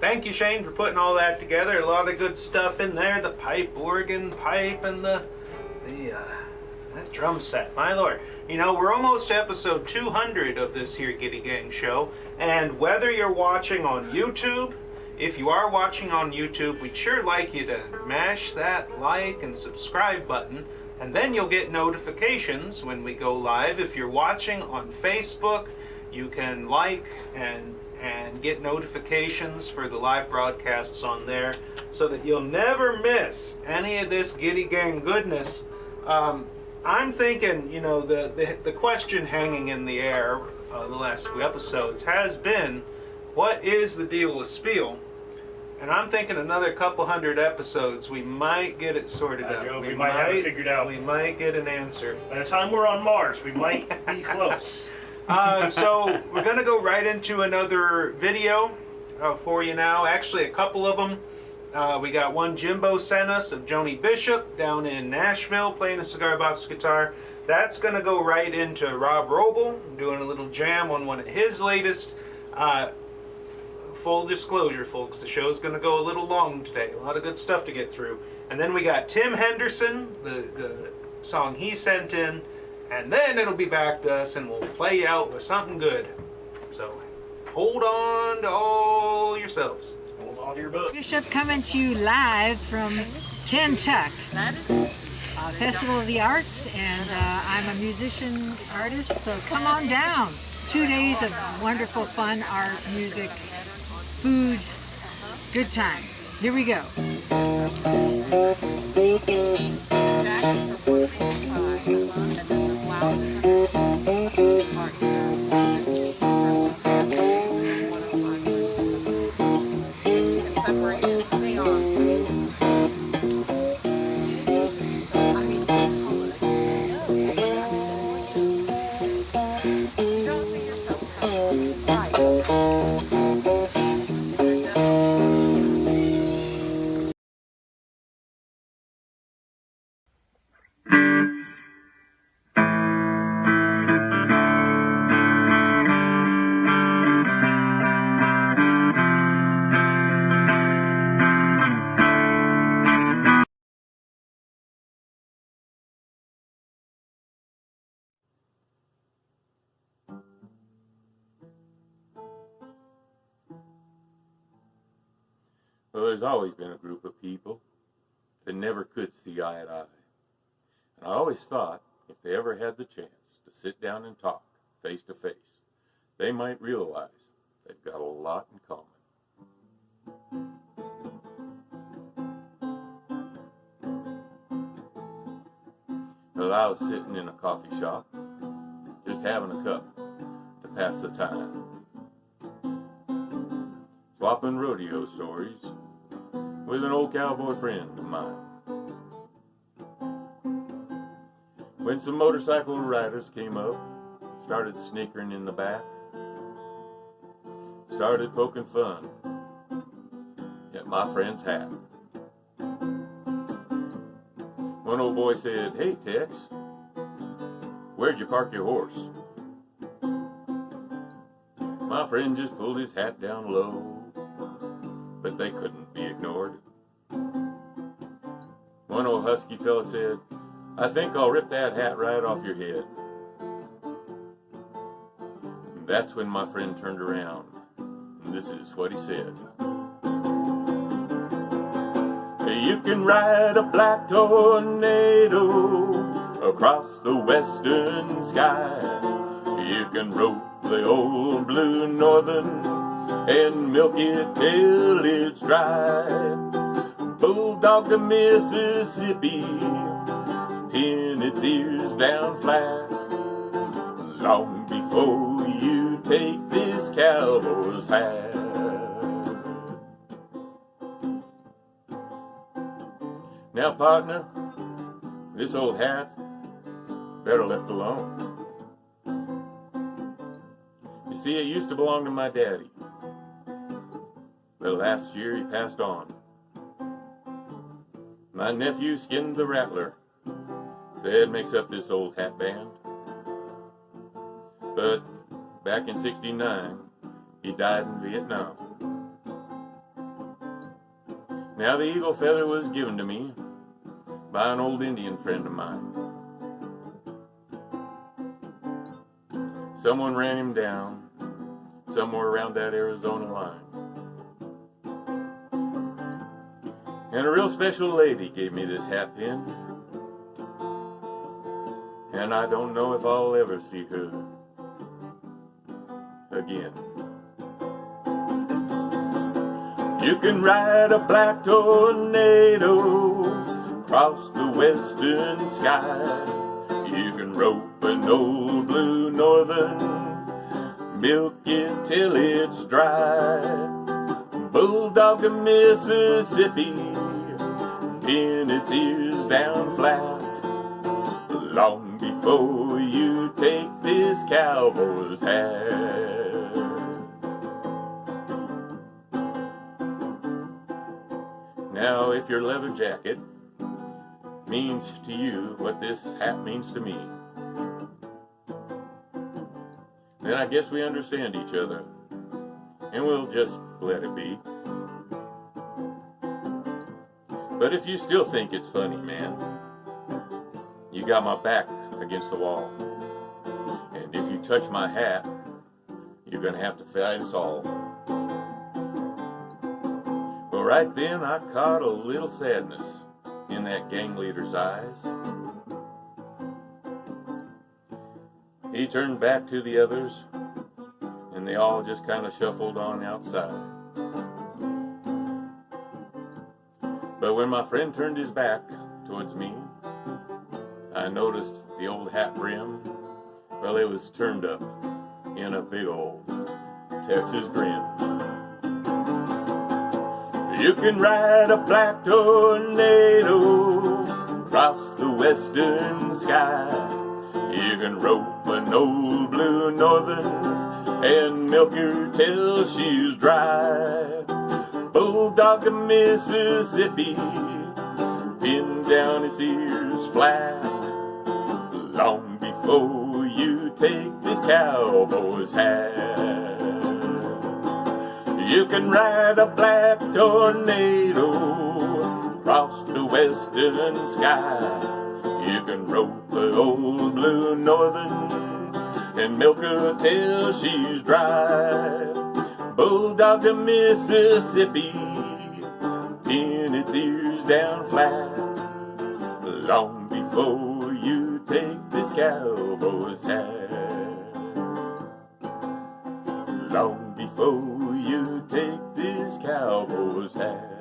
[SPEAKER 1] Thank you, Shane, for putting all that together. A lot of good stuff in there. The pipe organ pipe and that drum set. My lord. You know, we're almost to episode 200 of this here Gitty Gang show. And whether you're watching on YouTube, if you are watching on YouTube, we'd sure like you to mash that like and subscribe button. And then you'll get notifications when we go live. If you're watching on Facebook, you can like and get notifications for the live broadcasts on there so that you'll never miss any of this Gitty Gang goodness. I'm thinking, you know, the question hanging in the air the last few episodes has been, what is the deal with Speal? And I'm thinking another couple hundred episodes, we might get it sorted out.
[SPEAKER 2] Joe, we might have it figured out.
[SPEAKER 1] We might get an answer.
[SPEAKER 2] By the time we're on Mars, we might be close.
[SPEAKER 1] So we're going to go right into another video for you now. Actually, a couple of them. We got one Jimbo sent us of Joni Bishop down in Nashville playing a cigar box guitar. That's going to go right into Rob Roble doing a little jam on one of his latest. Full disclosure, folks, the show's going to go a little long today. A lot of good stuff to get through. And then we got Tim Henderson, the song he sent in. And then it'll be back to us and we'll play you out with something good. So hold on to all yourselves.
[SPEAKER 2] Hold on to your book.
[SPEAKER 10] Bishop coming to you live from Kentucky. Festival of the Arts, and I'm a musician artist, so come on down. 2 days of wonderful fun, art, music, food, good times. Here we go.
[SPEAKER 11] Well, there's always been a group of people that never could see eye to eye. And I always thought if they ever had the chance to sit down and talk face to face, they might realize they've got a lot in common. Well, I was sitting in a coffee shop, just having a cup. The pass the time, swapping rodeo stories with an old cowboy friend of mine. When some motorcycle riders came up, started snickering in the back, started poking fun at my friend's hat. One old boy said, "Hey Tex, where'd you park your horse?" My friend just pulled his hat down low, but they couldn't be ignored. One old husky fella said, "I think I'll rip that hat right off your head." And that's when my friend turned around, and this is what he said. "You can ride a black tornado across the western sky. You can rope the old blue northern and milk it till it's dry. Bulldog to Mississippi, pin its ears down flat, long before you take this cowboy's hat." Now, partner, this old hat better left alone. You see, it used to belong to my daddy, but last year he passed on. My nephew skinned the rattler that makes up this old hat band. But back in '69, he died in Vietnam. Now the eagle feather was given to me by an old Indian friend of mine. Someone ran him down somewhere around that Arizona line. And a real special lady gave me this hat pin, and I don't know if I'll ever see her again. You can ride a black tornado across the western sky. You can rope an old blue northern, milk it till it's dry. Bulldog to Mississippi, pin its ears down flat, long before you take this cowboy's hat. Now, if your leather jacket means to you what this hat means to me, then I guess we understand each other, and we'll just let it be. But if you still think it's funny, man, you got my back against the wall. And if you touch my hat, you're gonna have to fight us all. Well, right then I caught a little sadness in that gang leader's eyes. He turned back to the others, and they all just kind of shuffled on outside. But when my friend turned his back towards me, I noticed the old hat brim, well, it was turned up in a big old Texas grin. You can ride a black tornado across the western sky. You can rope an old blue northern and milk her till she's dry. Bulldog to Mississippi, pin down its ears flat, long before you take this cowboy's hat. You can ride a black tornado across the western sky. You can rope an old blue northern and milk her till she's dry. Bulldog to Mississippi, pin its ears down flat, long before you take this cowboy's hat. Long before you take this cowboy's hat.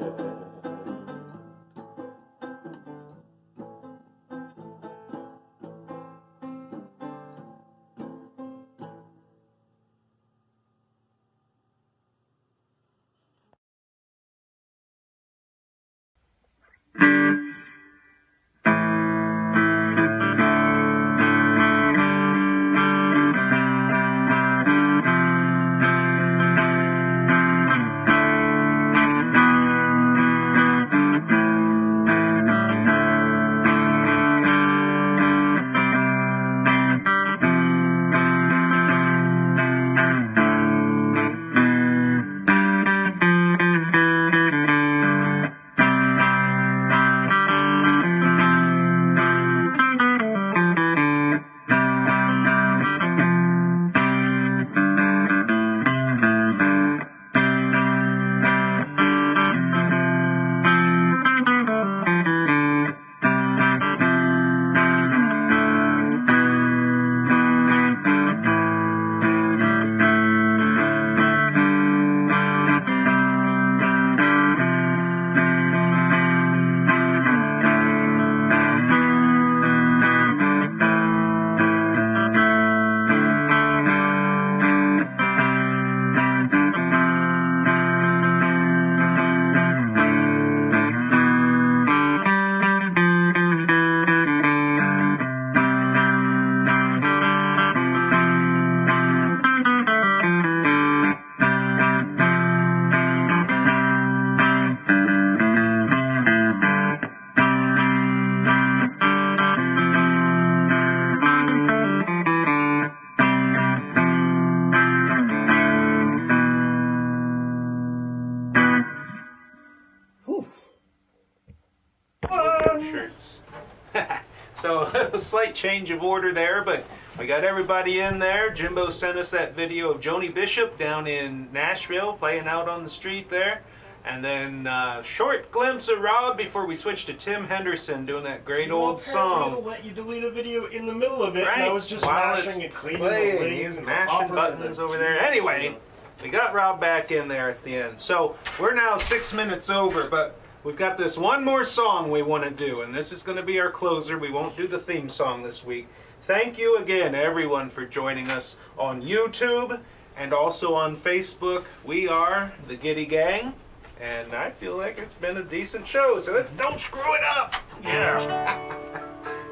[SPEAKER 1] So a slight change of order there, but we got everybody in there. Jimbo sent us that video of Joni Bishop down in Nashville playing out on the street there. And then short glimpse of Rob before we switch to Tim Henderson doing that great old song.
[SPEAKER 2] It'll let you delete a video in the middle of it,
[SPEAKER 1] Right.
[SPEAKER 2] and I was just
[SPEAKER 1] While
[SPEAKER 2] mashing
[SPEAKER 1] it's
[SPEAKER 2] and cleaning
[SPEAKER 1] playing,
[SPEAKER 2] the link
[SPEAKER 1] he's
[SPEAKER 2] and
[SPEAKER 1] mashing
[SPEAKER 2] the
[SPEAKER 1] buttons over there.
[SPEAKER 2] keys,
[SPEAKER 1] Anyway, we got Rob back in there at the end. So we're now 6 minutes over, but we've got this one more song we want to do, and this is going to be our closer. We won't do the theme song this week. Thank you again, everyone, for joining us on YouTube and also on Facebook. We are the Gitty Gang, and I feel like it's been a decent show, so let's don't screw it up.
[SPEAKER 2] Yeah.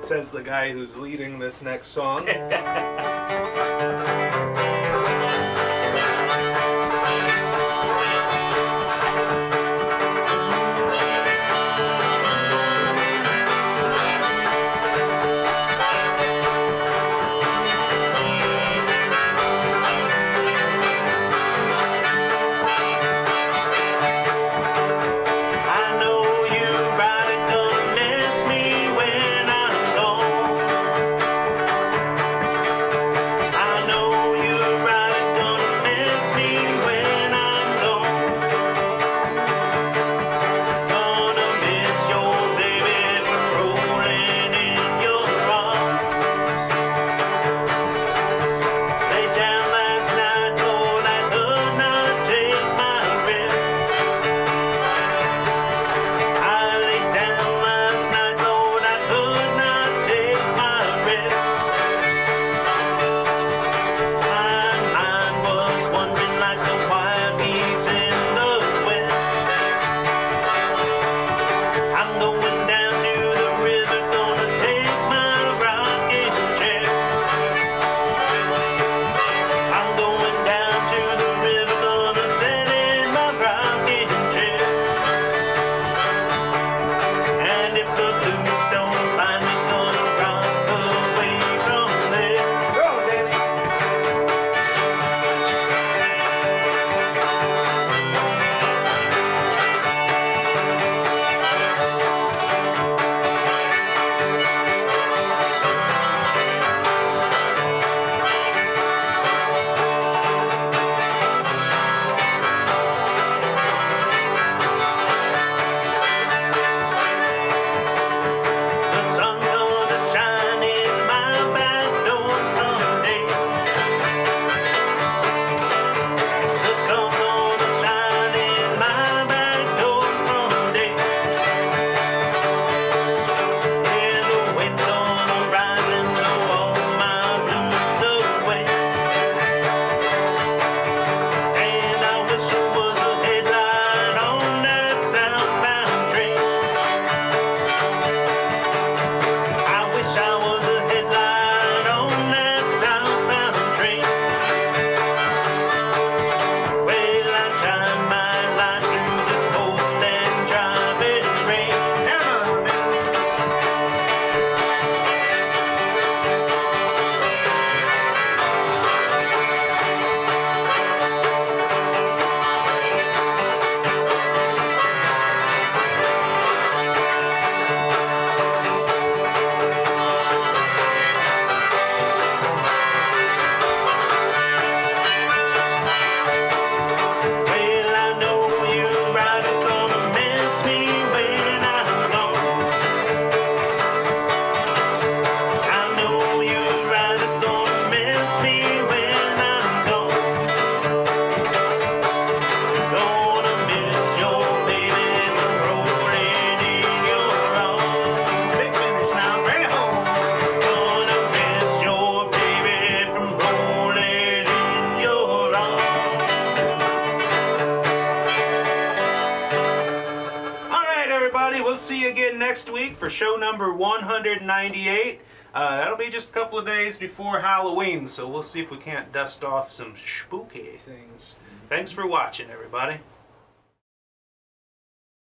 [SPEAKER 1] Says the guy who's leading this next song.
[SPEAKER 3] I know you right it gonna miss me when I'm gone. I know you right it gonna miss me when I'm gone. Gonna miss your baby rolling in your arms. Lay down last night, Lord, I could not take my rest. I laid down last night, Lord, I could not take my rest. My mind was wandering like the wild geese in the west. I'm going down to the river, gonna take my rocking chair. I'm going down to the river, gonna sit in my rocking chair. And if the blues don't find me, gonna rock away from there.
[SPEAKER 1] Go, Danny.
[SPEAKER 3] The sun gonna shine in my back door someday. The sun gonna shine in my back door someday. Yeah, the wind's gonna rise and blow all my blues away. And I wish there was a headlight on that southbound train. I wish I was a headlight on that southbound train. Well, I shine my light through this cold and driving rain. Well, I know you right are gonna miss me when I'm gone. I know you right are gonna miss me when I'm gone. Gonna miss your baby rolling in your arms.
[SPEAKER 1] Big finish now, bring it home.
[SPEAKER 3] Gonna miss your baby from rolling in your arms.
[SPEAKER 1] All right, everybody, we'll see you again next week for show number 198. That'll be just a couple of days before Halloween, so we'll see if we can't dust off some spooky things. Thanks for watching, everybody.